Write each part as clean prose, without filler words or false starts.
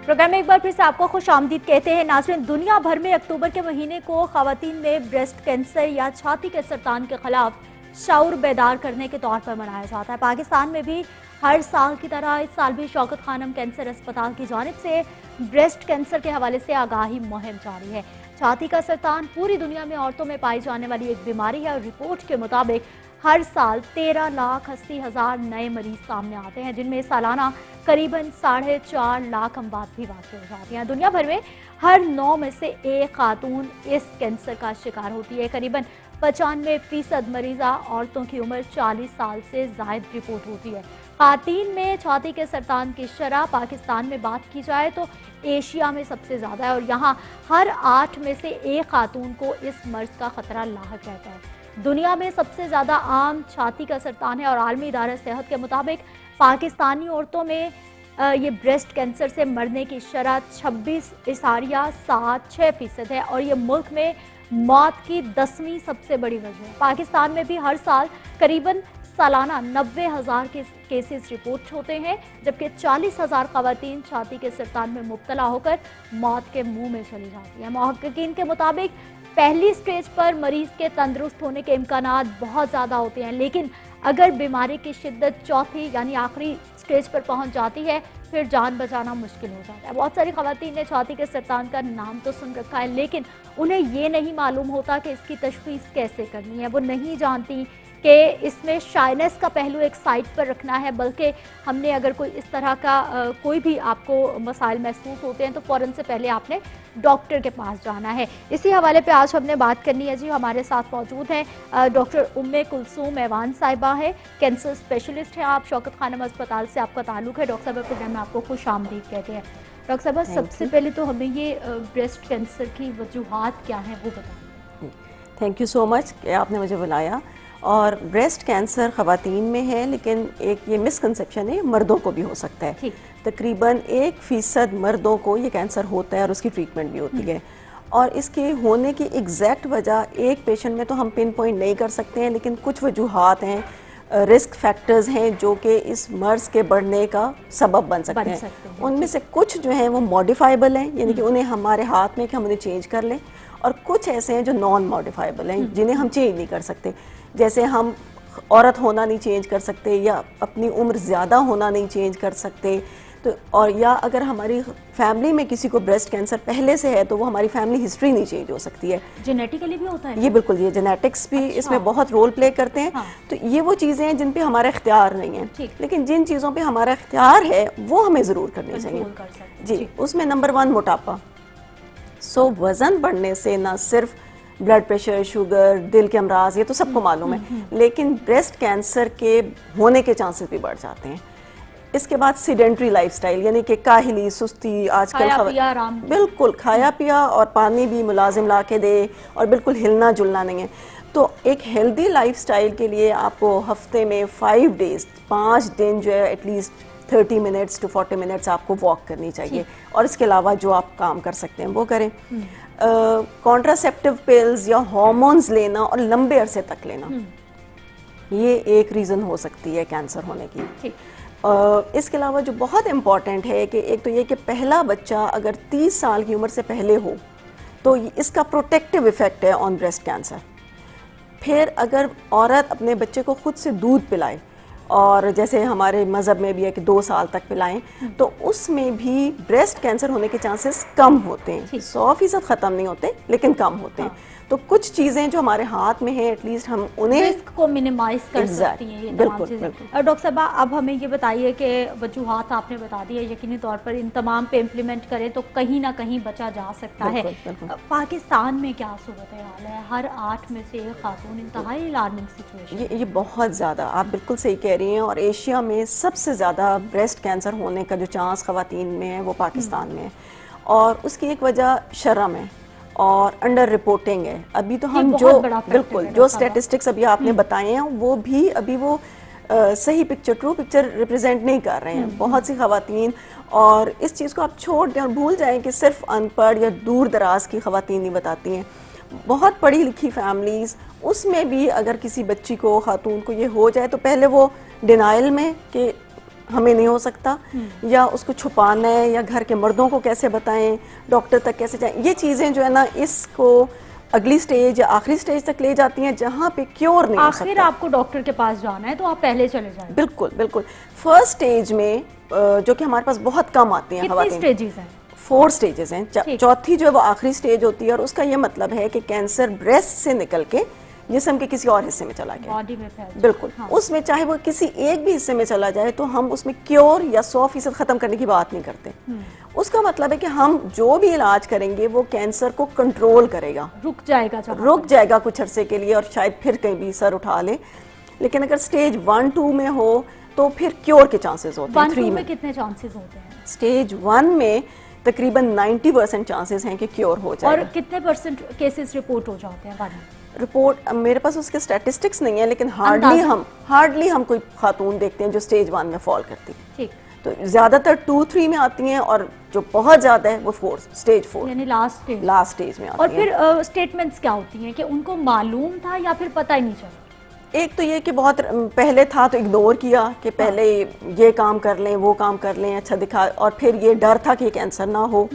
Programme में एक बार फिर से आपको खुश आमदीद कहते हैं। नाज़रीन, दुनिया भर में अक्टूबर के महीने को ख़वातीन में ब्रेस्ट कैंसर या छाती के सरतान के खिलाफ शऊर बेदार करने के तौर पर मनाया जाता है। पाकिस्तान में भी हर साल की तरह इस साल भी शौकत खानम कैंसर अस्पताल की जानिब से ब्रेस्ट कैंसर के हवाले से आगाही मुहिम जारी है। छाती का सरतान पूरी दुनिया में औरतों में पाई जाने वाली एक बीमारी है और रिपोर्ट के मुताबिक हर साल 13,80,000 नए मरीज सामने आते हैं, जिनमें सालाना करीबन 4.5 लाख अमवात भी वाक़ई हो जाती हैं। दुनिया भर में हर 9 में से एक खातून इस कैंसर का शिकार होती है। करीबन 95% मरीजा औरतों की उम्र 40 साल से ज़ायद रिपोर्ट होती है। खातून में छाती के सरतान की शरह पाकिस्तान में बात की जाए तो एशिया में सबसे ज़्यादा है और यहाँ हर 8 में से एक खातून को इस मर्ज का खतरा लाहक रहता है। दुनिया में सबसे ज़्यादा आम छाती का सरतान है और आलमी इदारा सेहत के मुताबिक पाकिस्तानी औरतों में ये ब्रेस्ट कैंसर से मरने की शरह 26.76% है और ये मुल्क में मौत की 10वीं सबसे बड़ी वजह है। पाकिस्तान में भी हर साल करीबन सालाना 90,000 के केसेस रिपोर्ट होते हैं, जबकि 40,000 खवातीन छाती के सरतान में मुब्तला होकर मौत के मुंह में चली जाती है। मुहक्किकीन के मुताबिक पहली स्टेज पर मरीज के तंदुरुस्त होने के इम्कानात बहुत ज़्यादा होते हैं, लेकिन अगर बीमारी की शिद्दत चौथी यानी आखिरी स्टेज पर पहुंच जाती है फिर जान बचाना मुश्किल हो जाता है। बहुत सारी खवातीन ने छाती के सरतान का नाम तो सुन रखा है, लेकिन उन्हें ये नहीं मालूम होता कि इसकी तशख़ीस कैसे करनी है। वो नहीं जानती कि इसमें शाइनेस का पहलू एक साइड पर रखना है, बल्कि हमने अगर कोई इस तरह का कोई भी आपको मसाइल महसूस होते हैं तो फ़ौरन से पहले आपने डॉक्टर के पास जाना है। इसी हवाले पे आज हमने बात करनी है जी। हमारे साथ मौजूद हैं डॉक्टर उम्मे कुलसूम ऐवान साहिबा है, कैंसर स्पेशलिस्ट हैं आप, शौकत खानम अस्पताल से आपका ताल्लुक़ है। डॉक्टर साहब, प्रोग्राम में आपको खुश आमदीद कहते हैं। डॉक्टर साहब, सबसे पहले तो हमें ये ब्रेस्ट कैंसर की वजूहात क्या हैं वो बताएं। थैंक यू सो मच कि आपने मुझे बुलाया। और ब्रेस्ट कैंसर ख़वातीन में है, लेकिन एक ये मिसकंसेप्शन है, मर्दों को भी हो सकता है। तकरीबन 1% मर्दों को ये कैंसर होता है और उसकी ट्रीटमेंट भी होती है। और इसके होने की एग्जैक्ट वजह एक पेशेंट में तो हम पिन पॉइंट नहीं कर सकते हैं, लेकिन कुछ वजूहात हैं, रिस्क फैक्टर्स हैं जो कि इस मर्ज के बढ़ने का सबब बन सकते हैं। उनमें से कुछ जो हैं वो मॉडिफाइबल हैं, यानी कि उन्हें हमारे हाथ में कि हम उन्हें चेंज कर लें, और कुछ ऐसे हैं जो नॉन मॉडिफाइबल हैं जिन्हें हम चेंज नहीं कर सकते। जैसे हम औरत होना नहीं चेंज कर सकते, या अपनी उम्र ज़्यादा होना नहीं चेंज कर सकते, तो और या अगर हमारी फैमिली में किसी को ब्रेस्ट कैंसर पहले से है तो वो हमारी फैमिली हिस्ट्री नहीं चेंज हो सकती है। जेनेटिकली भी होता है ये? बिल्कुल, ये जेनेटिक्स भी इसमें बहुत रोल प्ले करते हैं। तो ये वो चीज़ें हैं जिन पे हमारा इख्तियार नहीं है, लेकिन जिन चीज़ों पे हमारा इख्तियार है वो हमें ज़रूर करनी चाहिए जी। उसमें नंबर 1 मोटापा। वज़न बढ़ने से ना सिर्फ ब्लड प्रेशर, शुगर, दिल के अमराज, ये तो सबको मालूम है, लेकिन ब्रेस्ट कैंसर के होने के चांसेस भी बढ़ जाते हैं। इसके बाद सीडेंट्री लाइफस्टाइल, यानी कि काहिली, सुस्ती, आजकल बिल्कुल खाया पिया और पानी भी मुलाजिम ला के दे और बिल्कुल हिलना जुलना नहीं है। तो एक हेल्दी लाइफस्टाइल के लिए आपको हफ्ते में 5 दिन जो है एटलीस्ट 30 मिनट्स टू 40 मिनट्स आपको वॉक करनी चाहिए, और इसके अलावा जो आप काम कर सकते हैं वो करें। कॉन्ट्रासेप्टिव पिल्स या हार्मोन्स लेना और लंबे अरसे तक लेना, ये एक रीज़न हो सकती है कैंसर होने की। इसके अलावा जो बहुत इम्पॉर्टेंट है कि एक तो ये कि पहला बच्चा अगर 30 साल की उम्र से पहले हो तो इसका प्रोटेक्टिव इफ़ेक्ट है ऑन ब्रेस्ट कैंसर। फिर अगर औरत अपने बच्चे को खुद से दूध पिलाए, और जैसे हमारे मज़हब में भी है कि 2 साल तक पिलाएं, तो उसमें भी ब्रेस्ट कैंसर होने के चांसेस कम होते हैं। 100% ख़त्म नहीं होते, लेकिन कम होते हैं। तो कुछ चीज़ें जो हमारे हाथ में हैं एटलीस्ट हम उन्हें रिस्क को मिनिमाइज कर सकती हैं ये तमाम चीज़ें। डॉक्टर साहब, अब हमें ये बताइए कि वजूहात आपने बता दी है, यकीनी तौर पर इन तमाम पे इम्प्लीमेंट करें तो कहीं ना कहीं बचा जा सकता है। पाकिस्तान में क्या सूरत हाल है? हर 8 में से एक खातून, इंतहाई अलार्मिंग सिचुएशन। ये बहुत ज़्यादा, आप बिल्कुल सही कह रही हैं। और एशिया में सबसे ज़्यादा ब्रेस्ट कैंसर होने का जो चांस ख़वातीन में है वो पाकिस्तान में है, और उसकी एक वजह शर्म है और अंडर रिपोर्टिंग है। अभी तो हम जो बिल्कुल जो स्टैटिस्टिक्स अभी आपने बताए हैं वो भी अभी वो सही पिक्चर, ट्रू पिक्चर रिप्रेजेंट नहीं कर रहे हैं बहुत सी खवातीन। और इस चीज़ को आप छोड़ दें और भूल जाएं कि सिर्फ अनपढ़ या दूर दराज की खवातीन ही बताती हैं। बहुत पढ़ी लिखी फैमिलीज़, उसमें भी अगर किसी बच्ची को, खातून को ये हो जाए तो पहले वो डिनाइल में कि हमें नहीं हो सकता, या उसको छुपाना है, या घर के मर्दों को कैसे बताएं, डॉक्टर तक कैसे जाएं, ये चीज़ें जो है ना इसको अगली स्टेज या आखिरी स्टेज तक ले जाती हैं जहाँ पे क्योर नहीं हो सकता। आखिर आपको डॉक्टर के पास जाना है तो आप पहले चले जाएं। बिल्कुल बिल्कुल। फर्स्ट स्टेज में जो कि हमारे पास बहुत कम आती हैं, कितनी स्टेजेस हैं? 4 स्टेजेस हैं। चौथी जो है वो आखिरी स्टेज होती है, और उसका ये मतलब है कि कैंसर ब्रेस्ट से निकल के जिस्म के किसी और हिस्से में चला गया, बॉडी में फैल, बिल्कुल। हाँ। उसमें चाहे वो किसी एक भी हिस्से में चला जाए तो हम उसमें क्योर या 100% खत्म करने की बात नहीं करते। उसका मतलब है कि हम जो भी इलाज करेंगे वो कैंसर को कंट्रोल करेगा, रुक जाएगा कुछ अरसे के लिए, और शायद फिर कहीं भी सर उठा ले। लेकिन अगर स्टेज 1-2 में हो तो फिर क्योर के चांसेस होते हैं। 3 में कितने चांसेस होते हैं? स्टेज 1 में तकरीबन 90% चांसेस हैं कि क्योर हो जाए। और कितने % केसेस रिपोर्ट हो जाते हैं? रिपोर्ट मेरे पास उसके स्टैटिस्टिक्स नहीं है, लेकिन हार्डली हम कोई खातून देखते हैं जो स्टेज 1 में फॉल करती है। ठीक। तो ज्यादातर 2-3 में आती हैं, और जो बहुत ज्यादा है वो स्टेज 4 यानी लास्ट स्टेज में आती और फिर स्टेटमेंट्स क्या होती हैं कि उनको मालूम था या फिर पता ही नहीं चला? एक तो ये कि बहुत पहले था तो इग्नोर किया कि पहले ये काम कर लें, वो काम कर लें, अच्छा दिखा, और फिर ये डर था कि कैंसर ना हो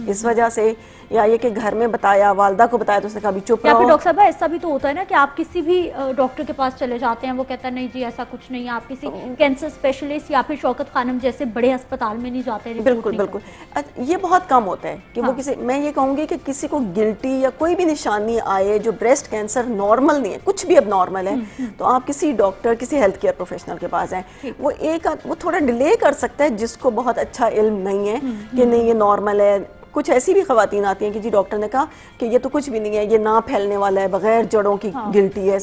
इस वजह से, या ये कि घर में बताया, वालदा को बताया तो उसने कहा भी चुप रहो। या फिर डॉक्टर साहब ऐसा भी तो होता है ना कि आप किसी भी डॉक्टर के पास चले जाते हैं, वो कहता है नहीं जी ऐसा कुछ नहीं है, आप किसी कैंसर स्पेशलिस्ट या फिर शौकत खानम जैसे बड़े अस्पताल में नहीं जाते? बिल्कुल बिल्कुल, ये बहुत कम होता है कि वो किसी, मैं ये कहूँगी कि किसी को गिल्टी या कोई भी निशानी आए जो ब्रेस्ट कैंसर नॉर्मल नहीं है, कुछ भी अब नॉर्मल है, तो आप किसी डॉक्टर, किसी हेल्थ केयर प्रोफेशनल के पास जाएं। वो थोड़ा डिले कर सकता है जिसको बहुत अच्छा इल्म नहीं है कि नहीं ये नॉर्मल है। कुछ ऐसी भी खवातीन आती हैं कि जी डॉक्टर ने कहा कि ये तो कुछ भी नहीं है, ये ना फैलने वाला है, बगैर जड़ों की गिल्टी है।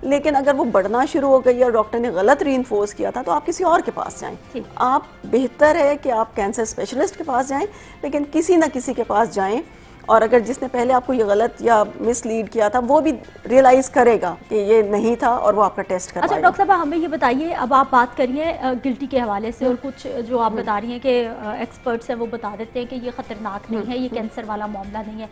लेकिन अगर वो बढ़ना शुरू हो गई और डॉक्टर ने गलत रीइंफोर्स किया था तो आप किसी और के पास जाएं। आप बेहतर है कि आप कैंसर स्पेशलिस्ट के पास जाएं, लेकिन किसी ना किसी के पास जाएं, और अगर जिसने पहले आपको ये गलत या मिसलीड किया था वो भी रियलाइज करेगा कि ये नहीं था और वो आपका टेस्ट करवाएगा। अच्छा डॉक्टर साहब हमें ये बताइए, अब आप बात करिए गिल्टी के हवाले से, और कुछ जो आप बता रही हैं कि एक्सपर्ट्स हैं वो बता देते हैं कि ये खतरनाक नहीं है, ये कैंसर वाला मामला नहीं है।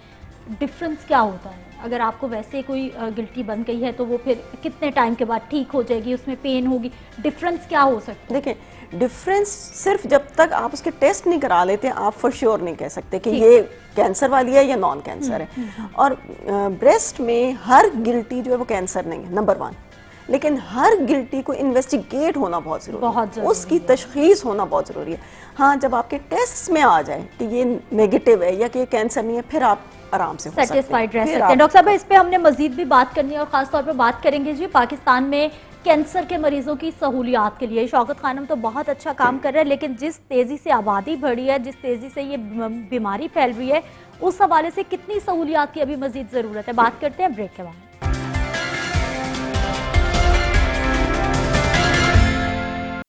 डिफरेंस क्या होता है? अगर आपको वैसे कोई गिल्टी बन गई है तो वो फिर कितने टाइम के बाद ठीक हो जाएगी, उसमें पेन होगी, डिफरेंस क्या हो सकता है? देखिए डिफरेंस सिर्फ जब तक आप उसके टेस्ट नहीं करा लेते आप फॉर श्योर नहीं कह सकते कि ये कैंसर वाली है या नॉन कैंसर है। और ब्रेस्ट में हर गिल्टी जो है वो कैंसर नहीं है, नंबर 1, लेकिन हर गिल्टी को इन्वेस्टिगेट होना बहुत जरूरी है, उसकी तशखीस होना बहुत जरूरी है। हाँ, जब आपके टेस्ट में आ जाए कि ये नेगेटिव है या कि ये कैंसर नहीं है, फिर आप आराम से सेटिस्फाइड रह सकते हैं। डॉक्टर साहब इस पे हमने मजीद भी बात करनी है, और खासतौर पर बात करेंगे जी पाकिस्तान में कैंसर के मरीजों की सहूलियात के लिए। शौकत खानम तो बहुत अच्छा काम कर रहे हैं, लेकिन जिस तेजी से आबादी बढ़ी है, जिस तेजी से ये बीमारी फैल रही है, उस हवाले से कितनी सहूलियात की अभी मजीद जरूरत है, बात करते हैं ब्रेक के बाद।